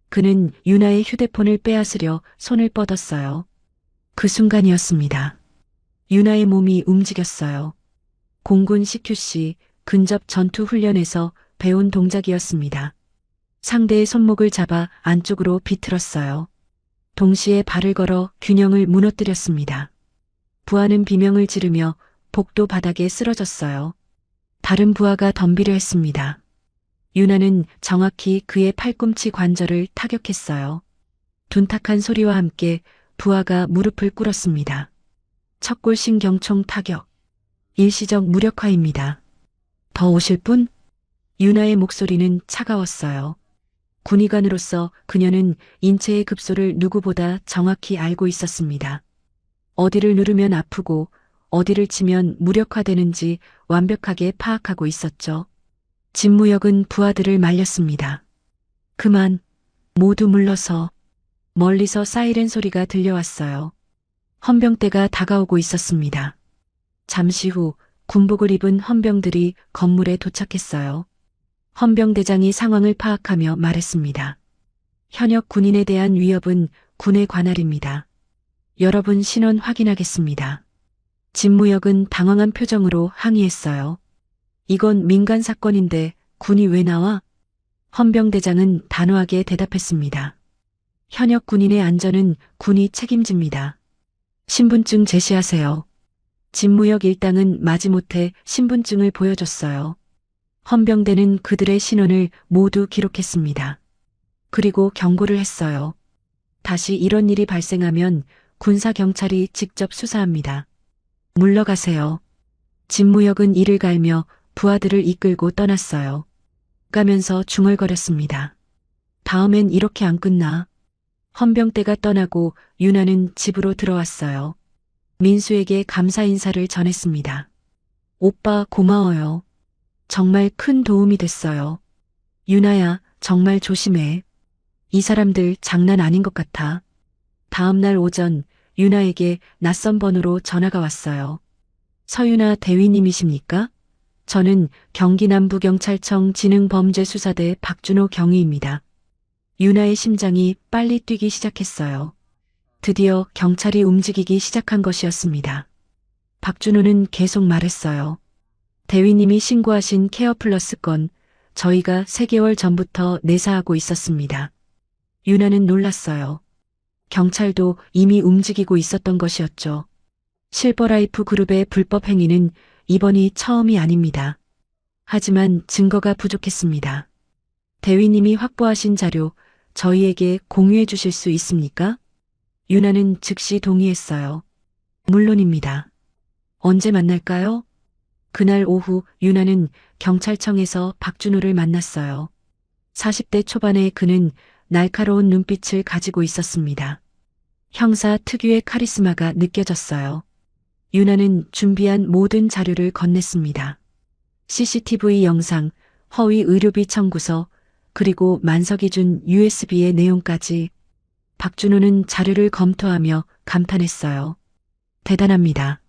그는 유나의 휴대폰을 빼앗으려 손을 뻗었어요. 그 순간이었습니다. 유나의 몸이 움직였어요. 공군 CQC 근접 전투 훈련에서 배운 동작이었습니다. 상대의 손목을 잡아 안쪽으로 비틀었어요. 동시에 발을 걸어 균형을 무너뜨렸습니다. 부하는 비명을 지르며 복도 바닥에 쓰러졌어요. 다른 부하가 덤비려 했습니다. 유나는 정확히 그의 팔꿈치 관절을 타격했어요. 둔탁한 소리와 함께 부하가 무릎을 꿇었습니다. 척골신 경총 타격. 일시적 무력화입니다. 더 오실 분? 유나의 목소리는 차가웠어요. 군의관으로서 그녀는 인체의 급소를 누구보다 정확히 알고 있었습니다. 어디를 누르면 아프고 어디를 치면 무력화되는지 완벽하게 파악하고 있었죠. 진무역은 부하들을 말렸습니다. 그만, 모두 물러서. 멀리서 사이렌 소리가 들려왔어요. 헌병대가 다가오고 있었습니다. 잠시 후 군복을 입은 헌병들이 건물에 도착했어요. 헌병대장이 상황을 파악하며 말했습니다. 현역 군인에 대한 위협은 군의 관할입니다. 여러분 신원 확인하겠습니다. 진무역은 당황한 표정으로 항의했어요. 이건 민간 사건인데 군이 왜 나와? 헌병대장은 단호하게 대답했습니다. 현역 군인의 안전은 군이 책임집니다. 신분증 제시하세요. 진무역 일당은 마지못해 신분증을 보여줬어요. 헌병대는 그들의 신원을 모두 기록했습니다. 그리고 경고를 했어요. 다시 이런 일이 발생하면 군사경찰이 직접 수사합니다. 물러가세요. 진무역은 이를 갈며 부하들을 이끌고 떠났어요. 가면서 중얼거렸습니다. 다음엔 이렇게 안 끝나. 헌병대가 떠나고 유나는 집으로 들어왔어요. 민수에게 감사 인사를 전했습니다. 오빠 고마워요. 정말 큰 도움이 됐어요. 유나야, 정말 조심해. 이 사람들 장난 아닌 것 같아. 다음 날 오전 유나에게 낯선 번호로 전화가 왔어요. 서유나 대위님이십니까? 저는 경기남부경찰청 지능범죄수사대 박준호 경위입니다. 유나의 심장이 빨리 뛰기 시작했어요. 드디어 경찰이 움직이기 시작한 것이었습니다. 박준호는 계속 말했어요. 대위님이 신고하신 케어플러스 건 저희가 3개월 전부터 내사하고 있었습니다. 유나는 놀랐어요. 경찰도 이미 움직이고 있었던 것이었죠. 실버라이프 그룹의 불법 행위는 이번이 처음이 아닙니다. 하지만 증거가 부족했습니다. 대위님이 확보하신 자료 저희에게 공유해 주실 수 있습니까? 유나는 즉시 동의했어요. 물론입니다. 언제 만날까요? 그날 오후 유나는 경찰청에서 박준호를 만났어요. 40대 초반의 그는 날카로운 눈빛을 가지고 있었습니다. 형사 특유의 카리스마가 느껴졌어요. 유나는 준비한 모든 자료를 건넸습니다. CCTV 영상, 허위 의료비 청구서, 그리고 만석이 준 USB의 내용까지. 박준호는 자료를 검토하며 감탄했어요. 대단합니다.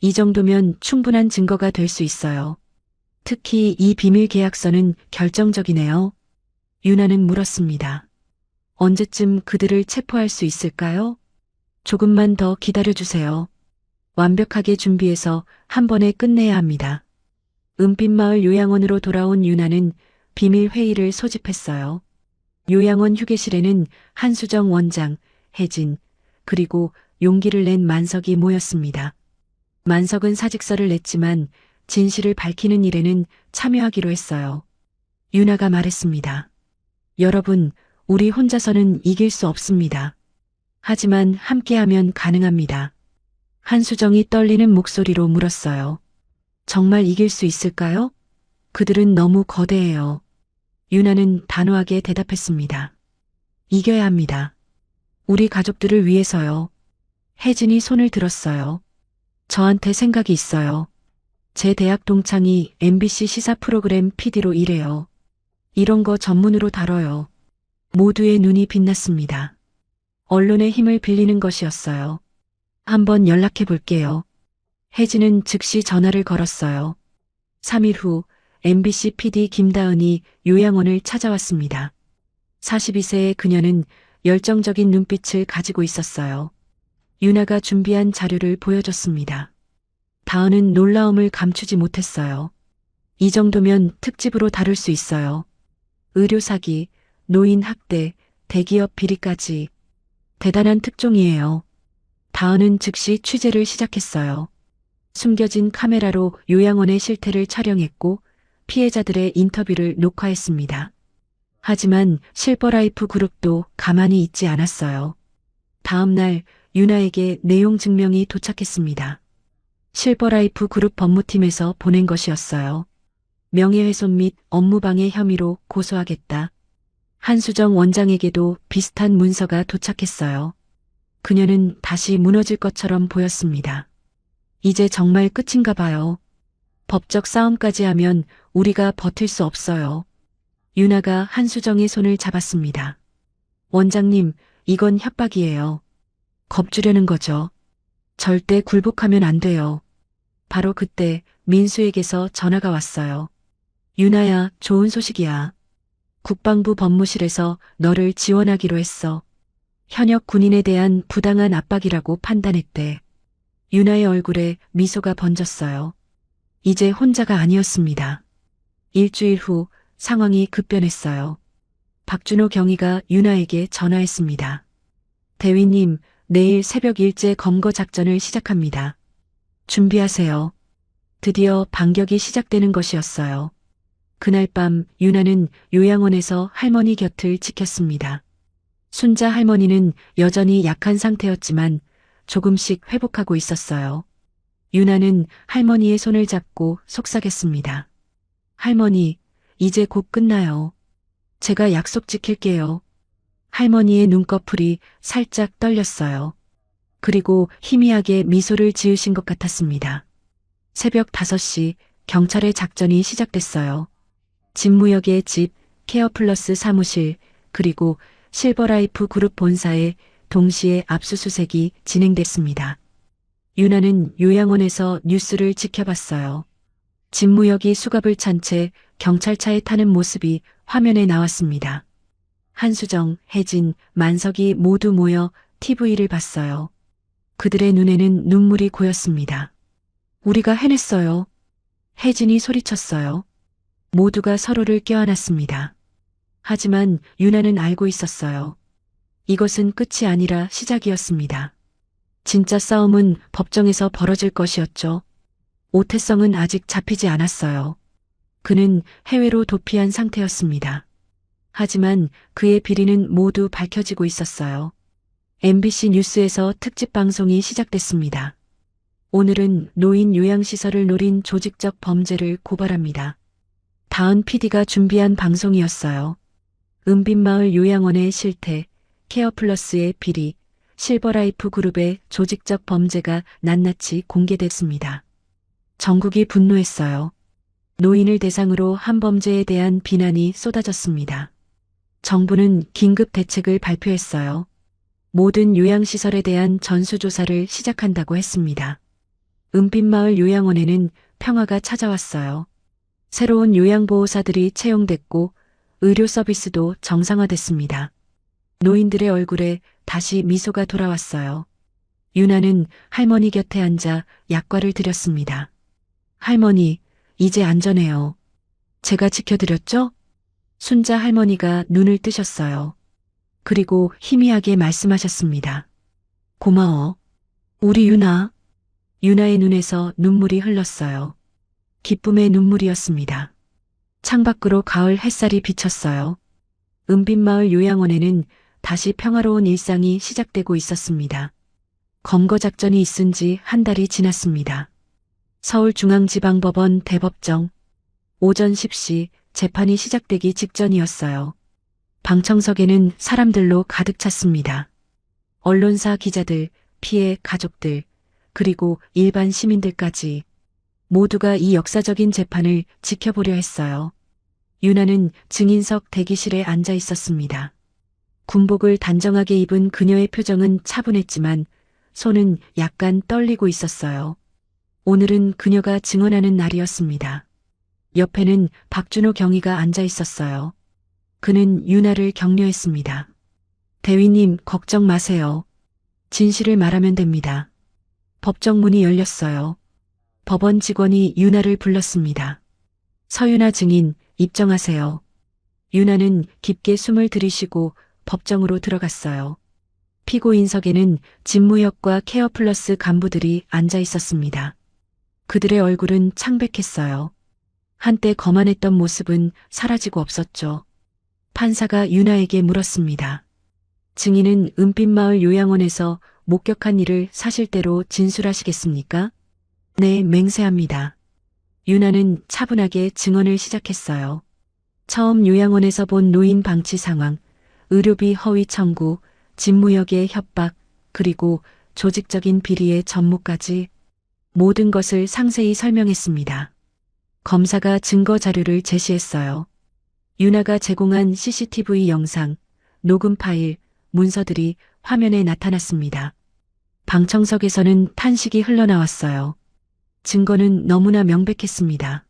이 정도면 충분한 증거가 될 수 있어요. 특히 이 비밀 계약서는 결정적이네요. 유나는 물었습니다. 언제쯤 그들을 체포할 수 있을까요? 조금만 더 기다려주세요. 완벽하게 준비해서 한 번에 끝내야 합니다. 은빛마을 요양원으로 돌아온 유나는 비밀 회의를 소집했어요. 요양원 휴게실에는 한수정 원장, 혜진, 그리고 용기를 낸 만석이 모였습니다. 만석은 사직서를 냈지만 진실을 밝히는 일에는 참여하기로 했어요. 유나가 말했습니다. 여러분, 우리 혼자서는 이길 수 없습니다. 하지만 함께하면 가능합니다. 한수정이 떨리는 목소리로 물었어요. 정말 이길 수 있을까요? 그들은 너무 거대해요. 유나는 단호하게 대답했습니다. 이겨야 합니다. 우리 가족들을 위해서요. 혜진이 손을 들었어요. 저한테 생각이 있어요. 제 대학 동창이 MBC 시사 프로그램 PD로 일해요. 이런 거 전문으로 다뤄요. 모두의 눈이 빛났습니다. 언론의 힘을 빌리는 것이었어요. 한번 연락해 볼게요. 혜진은 즉시 전화를 걸었어요. 3일 후 MBC PD 김다은이 요양원을 찾아왔습니다. 42세의 그녀는 열정적인 눈빛을 가지고 있었어요. 유나가 준비한 자료를 보여줬습니다. 다은은 놀라움을 감추지 못했어요. 이 정도면 특집으로 다룰 수 있어요. 의료 사기, 노인 학대, 대기업 비리까지. 대단한 특종이에요. 다은은 즉시 취재를 시작했어요. 숨겨진 카메라로 요양원의 실태를 촬영했고 피해자들의 인터뷰를 녹화했습니다. 하지만 실버라이프 그룹도 가만히 있지 않았어요. 다음 날 유나에게 내용 증명이 도착했습니다. 실버라이프 그룹 법무팀에서 보낸 것이었어요. 명예훼손 및 업무방해 혐의로 고소하겠다. 한수정 원장에게도 비슷한 문서가 도착했어요. 그녀는 다시 무너질 것처럼 보였습니다. 이제 정말 끝인가 봐요. 법적 싸움까지 하면 우리가 버틸 수 없어요. 유나가 한수정의 손을 잡았습니다. 원장님, 이건 협박이에요. 겁주려는 거죠. 절대 굴복하면 안 돼요. 바로 그때 민수에게서 전화가 왔어요. 유나야, 좋은 소식이야. 국방부 법무실에서 너를 지원하기로 했어. 현역 군인에 대한 부당한 압박이라고 판단했대. 유나의 얼굴에 미소가 번졌어요. 이제 혼자가 아니었습니다. 일주일 후 상황이 급변했어요. 박준호 경위가 유나에게 전화했습니다. 대위님, 내일 새벽 일제 검거 작전을 시작합니다. 준비하세요. 드디어 반격이 시작되는 것이었어요. 그날 밤 유나는 요양원에서 할머니 곁을 지켰습니다. 순자 할머니는 여전히 약한 상태였지만 조금씩 회복하고 있었어요. 유나는 할머니의 손을 잡고 속삭였습니다. 할머니, 이제 곧 끝나요. 제가 약속 지킬게요. 할머니의 눈꺼풀이 살짝 떨렸어요. 그리고 희미하게 미소를 지으신 것 같았습니다. 새벽 5시 경찰의 작전이 시작됐어요. 진무역의 집, 케어플러스 사무실, 그리고 실버라이프 그룹 본사에 동시에 압수수색이 진행됐습니다. 유나는 요양원에서 뉴스를 지켜봤어요. 진무역이 수갑을 찬 채 경찰차에 타는 모습이 화면에 나왔습니다. 한수정, 혜진, 만석이 모두 모여 TV를 봤어요. 그들의 눈에는 눈물이 고였습니다. 우리가 해냈어요. 혜진이 소리쳤어요. 모두가 서로를 껴안았습니다. 하지만 유나는 알고 있었어요. 이것은 끝이 아니라 시작이었습니다. 진짜 싸움은 법정에서 벌어질 것이었죠. 오태성은 아직 잡히지 않았어요. 그는 해외로 도피한 상태였습니다. 하지만 그의 비리는 모두 밝혀지고 있었어요. MBC 뉴스에서 특집 방송이 시작됐습니다. 오늘은 노인 요양시설을 노린 조직적 범죄를 고발합니다. 다은 PD가 준비한 방송이었어요. 은빛마을 요양원의 실태, 케어플러스의 비리, 실버라이프 그룹의 조직적 범죄가 낱낱이 공개됐습니다. 전국이 분노했어요. 노인을 대상으로 한 범죄에 대한 비난이 쏟아졌습니다. 정부는 긴급 대책을 발표했어요. 모든 요양시설에 대한 전수조사를 시작한다고 했습니다. 은빛마을 요양원에는 평화가 찾아왔어요. 새로운 요양보호사들이 채용됐고 의료 서비스도 정상화됐습니다. 노인들의 얼굴에 다시 미소가 돌아왔어요. 유나는 할머니 곁에 앉아 약과를 드렸습니다. 할머니, 이제 안전해요. 제가 지켜드렸죠? 순자 할머니가 눈을 뜨셨어요. 그리고 희미하게 말씀하셨습니다. 고마워. 우리 유나. 유나의 눈에서 눈물이 흘렀어요. 기쁨의 눈물이었습니다. 창밖으로 가을 햇살이 비쳤어요. 은빛마을 요양원에는 다시 평화로운 일상이 시작되고 있었습니다. 검거 작전이 있은 지 한 달이 지났습니다. 서울중앙지방법원 대법정. 오전 10시 재판이 시작되기 직전이었어요. 방청석에는 사람들로 가득 찼습니다. 언론사 기자들, 피해 가족들, 그리고 일반 시민들까지 모두가 이 역사적인 재판을 지켜보려 했어요. 유나는 증인석 대기실에 앉아 있었습니다. 군복을 단정하게 입은 그녀의 표정은 차분했지만 손은 약간 떨리고 있었어요. 오늘은 그녀가 증언하는 날이었습니다. 옆에는 박준호 경위가 앉아 있었어요. 그는 유나를 격려했습니다. 대위님, 걱정 마세요. 진실을 말하면 됩니다. 법정 문이 열렸어요. 법원 직원이 유나를 불렀습니다. 서유나 증인, 입정하세요. 유나는 깊게 숨을 들이쉬고 법정으로 들어갔어요. 피고인석에는 진무역과 케어플러스 간부들이 앉아 있었습니다. 그들의 얼굴은 창백했어요. 한때 거만했던 모습은 사라지고 없었죠. 판사가 유나에게 물었습니다. 증인은 은빛마을 요양원에서 목격한 일을 사실대로 진술하시겠습니까? 네, 맹세합니다. 유나는 차분하게 증언을 시작했어요. 처음 요양원에서 본 노인 방치 상황, 의료비 허위 청구, 집무역의 협박, 그리고 조직적인 비리의 전모까지 모든 것을 상세히 설명했습니다. 검사가 증거 자료를 제시했어요. 유나가 제공한 CCTV 영상, 녹음 파일, 문서들이 화면에 나타났습니다. 방청석에서는 탄식이 흘러나왔어요. 증거는 너무나 명백했습니다.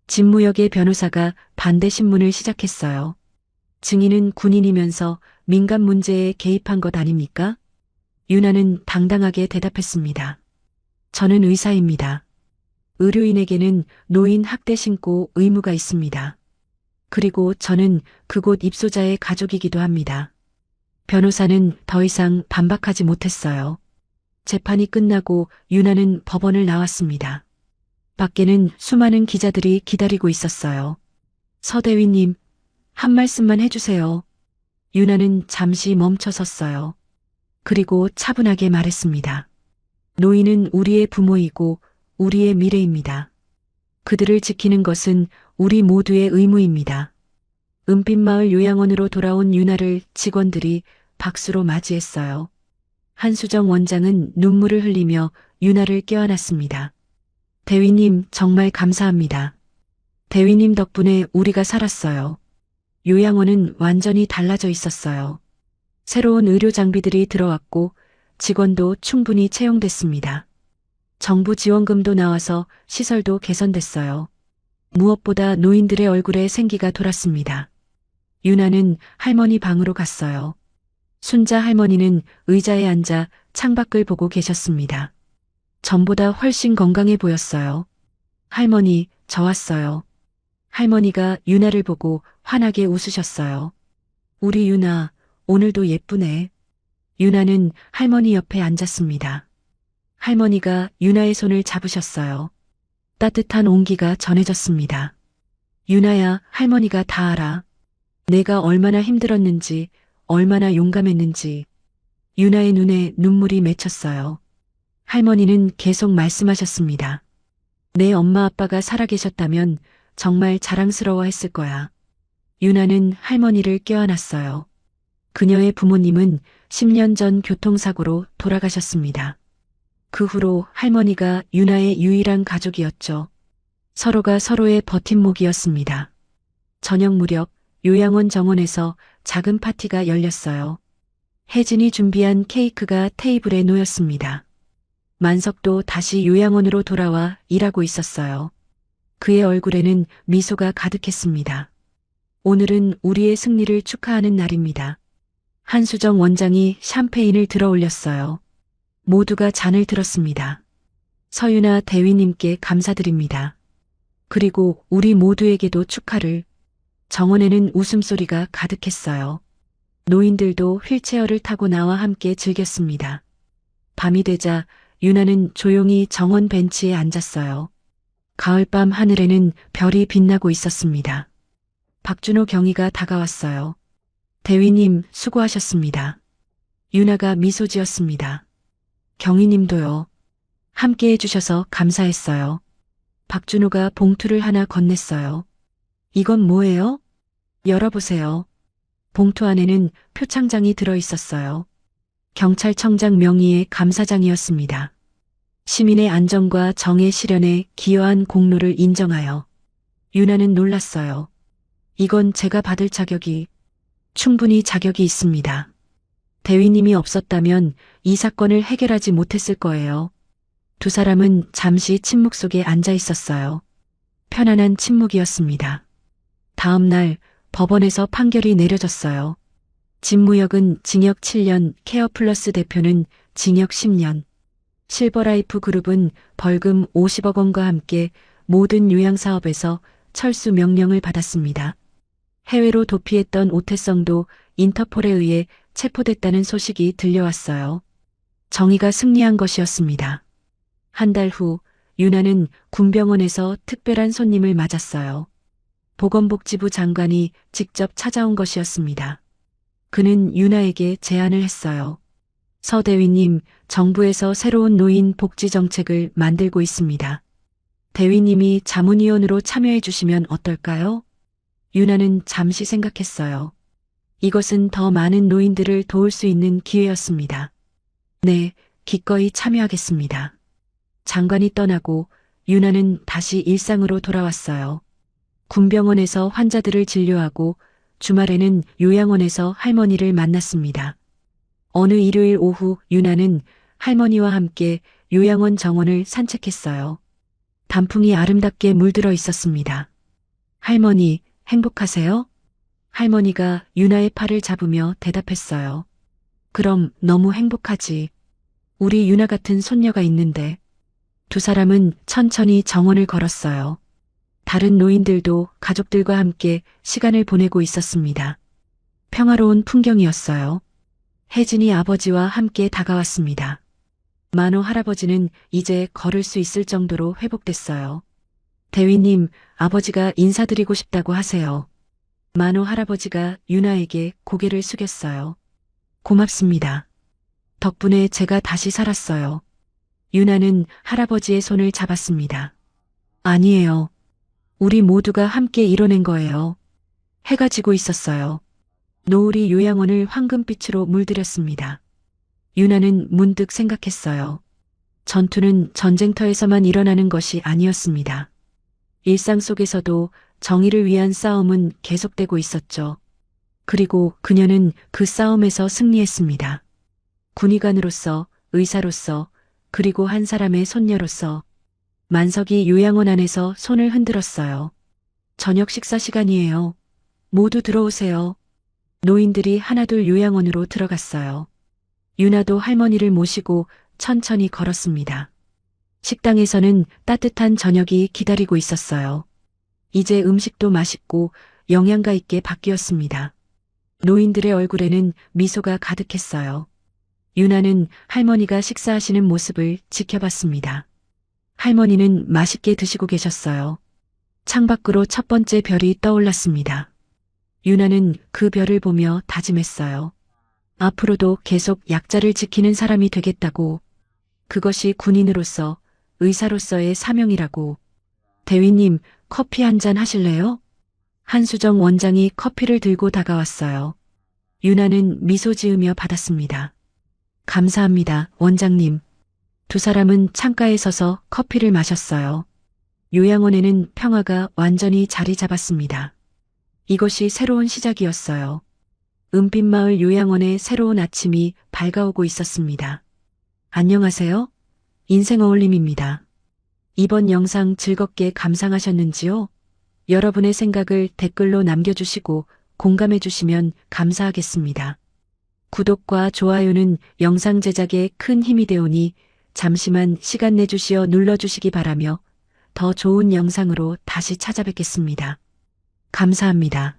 집무역의 변호사가 반대 신문을 시작했어요. 증인은 군인이면서 민간 문제에 개입한 것 아닙니까? 유나는 당당하게 대답했습니다. 저는 의사입니다. 의료인에게는 노인 학대 신고 의무가 있습니다. 그리고 저는 그곳 입소자의 가족이기도 합니다. 변호사는 더 이상 반박하지 못했어요. 재판이 끝나고 유나는 법원을 나왔습니다. 밖에는 수많은 기자들이 기다리고 있었어요. 서대위님, 한 말씀만 해주세요. 유나는 잠시 멈춰 섰어요. 그리고 차분하게 말했습니다. 노인은 우리의 부모이고 우리의 미래입니다. 그들을 지키는 것은 우리 모두의 의무입니다. 은빛마을 요양원으로 돌아온 유나를 직원들이 박수로 맞이했어요. 한수정 원장은 눈물을 흘리며 유나를 껴안았습니다. 대위님 정말 감사합니다. 대위님 덕분에 우리가 살았어요. 요양원은 완전히 달라져 있었어요. 새로운 의료 장비들이 들어왔고 직원도 충분히 채용됐습니다. 정부 지원금도 나와서 시설도 개선됐어요. 무엇보다 노인들의 얼굴에 생기가 돌았습니다. 유나는 할머니 방으로 갔어요. 순자 할머니는 의자에 앉아 창밖을 보고 계셨습니다. 전보다 훨씬 건강해 보였어요. 할머니, 저 왔어요. 할머니가 유나를 보고 환하게 웃으셨어요. 우리 유나, 오늘도 예쁘네. 유나는 할머니 옆에 앉았습니다. 할머니가 유나의 손을 잡으셨어요. 따뜻한 온기가 전해졌습니다. 유나야, 할머니가 다 알아. 내가 얼마나 힘들었는지, 얼마나 용감했는지. 유나의 눈에 눈물이 맺혔어요. 할머니는 계속 말씀하셨습니다. 내 엄마 아빠가 살아계셨다면 정말 자랑스러워했을 거야. 유나는 할머니를 껴안았어요. 그녀의 부모님은 10년 전 교통사고로 돌아가셨습니다. 그 후로 할머니가 유나의 유일한 가족이었죠. 서로가 서로의 버팀목이었습니다. 저녁 무렵 요양원 정원에서 작은 파티가 열렸어요. 혜진이 준비한 케이크가 테이블에 놓였습니다. 만석도 다시 요양원으로 돌아와 일하고 있었어요. 그의 얼굴에는 미소가 가득했습니다. 오늘은 우리의 승리를 축하하는 날입니다. 한수정 원장이 샴페인을 들어 올렸어요. 모두가 잔을 들었습니다. 서유나 대위님께 감사드립니다. 그리고 우리 모두에게도 축하를. 정원에는 웃음소리가 가득했어요. 노인들도 휠체어를 타고 나와 함께 즐겼습니다. 밤이 되자 유나는 조용히 정원 벤치에 앉았어요. 가을밤 하늘에는 별이 빛나고 있었습니다. 박준호 경위가 다가왔어요. 대위님 수고하셨습니다. 유나가 미소 지었습니다. 경위님도요. 함께 해주셔서 감사했어요. 박준호가 봉투를 하나 건넸어요. 이건 뭐예요? 열어보세요. 봉투 안에는 표창장이 들어있었어요. 경찰청장 명의의 감사장이었습니다. 시민의 안전과 정의 실현에 기여한 공로를 인정하여. 유나는 놀랐어요. 이건 제가 받을 충분히 자격이 있습니다. 대위님이 없었다면 이 사건을 해결하지 못했을 거예요. 두 사람은 잠시 침묵 속에 앉아 있었어요. 편안한 침묵이었습니다. 다음 날 법원에서 판결이 내려졌어요. 집무역은 징역 7년, 케어플러스 대표는 징역 10년. 실버라이프 그룹은 벌금 50억 원과 함께 모든 요양사업에서 철수 명령을 받았습니다. 해외로 도피했던 오태성도 인터폴에 의해 체포됐다는 소식이 들려왔어요. 정의가 승리한 것이었습니다. 한 달 후 유나는 군병원에서 특별한 손님을 맞았어요. 보건복지부 장관이 직접 찾아온 것이었습니다. 그는 유나에게 제안을 했어요. 서 대위님, 정부에서 새로운 노인 복지 정책을 만들고 있습니다. 대위님이 자문위원으로 참여해 주시면 어떨까요? 유나는 잠시 생각했어요. 이것은 더 많은 노인들을 도울 수 있는 기회였습니다. 네, 기꺼이 참여하겠습니다. 장관이 떠나고 유나는 다시 일상으로 돌아왔어요. 군병원에서 환자들을 진료하고 주말에는 요양원에서 할머니를 만났습니다. 어느 일요일 오후 유나는 할머니와 함께 요양원 정원을 산책했어요. 단풍이 아름답게 물들어 있었습니다. 할머니, 행복하세요? 할머니가 유나의 팔을 잡으며 대답했어요. 그럼 너무 행복하지. 우리 유나 같은 손녀가 있는데. 두 사람은 천천히 정원을 걸었어요. 다른 노인들도 가족들과 함께 시간을 보내고 있었습니다. 평화로운 풍경이었어요. 혜진이 아버지와 함께 다가왔습니다. 만호 할아버지는 이제 걸을 수 있을 정도로 회복됐어요. 대위님, 아버지가 인사드리고 싶다고 하세요. 만호 할아버지가 유나에게 고개를 숙였어요. 고맙습니다. 덕분에 제가 다시 살았어요. 유나는 할아버지의 손을 잡았습니다. 아니에요. 우리 모두가 함께 이뤄낸 거예요. 해가 지고 있었어요. 노을이 요양원을 황금빛으로 물들였습니다. 유나는 문득 생각했어요. 전투는 전쟁터에서만 일어나는 것이 아니었습니다. 일상 속에서도 정의를 위한 싸움은 계속되고 있었죠. 그리고 그녀는 그 싸움에서 승리했습니다. 군의관으로서, 의사로서, 그리고 한 사람의 손녀로서. 만석이 요양원 안에서 손을 흔들었어요. 저녁 식사 시간이에요. 모두 들어오세요. 노인들이 하나둘 요양원으로 들어갔어요. 유나도 할머니를 모시고 천천히 걸었습니다. 식당에서는 따뜻한 저녁이 기다리고 있었어요. 이제 음식도 맛있고 영양가 있게 바뀌었습니다. 노인들의 얼굴에는 미소가 가득했어요. 유나는 할머니가 식사하시는 모습을 지켜봤습니다. 할머니는 맛있게 드시고 계셨어요. 창밖으로 첫 번째 별이 떠올랐습니다. 유나는 그 별을 보며 다짐했어요. 앞으로도 계속 약자를 지키는 사람이 되겠다고. 그것이 군인으로서, 의사로서의 사명이라고. 대위님, 커피 한 잔 하실래요? 한수정 원장이 커피를 들고 다가왔어요. 유나는 미소 지으며 받았습니다. 감사합니다, 원장님. 두 사람은 창가에 서서 커피를 마셨어요. 요양원에는 평화가 완전히 자리 잡았습니다. 이것이 새로운 시작이었어요. 은빛마을 요양원의 새로운 아침이 밝아오고 있었습니다. 안녕하세요. 인생어울림입니다. 이번 영상 즐겁게 감상하셨는지요? 여러분의 생각을 댓글로 남겨주시고 공감해주시면 감사하겠습니다. 구독과 좋아요는 영상 제작에 큰 힘이 되오니 잠시만 시간 내주시어 눌러주시기 바라며 더 좋은 영상으로 다시 찾아뵙겠습니다. 감사합니다.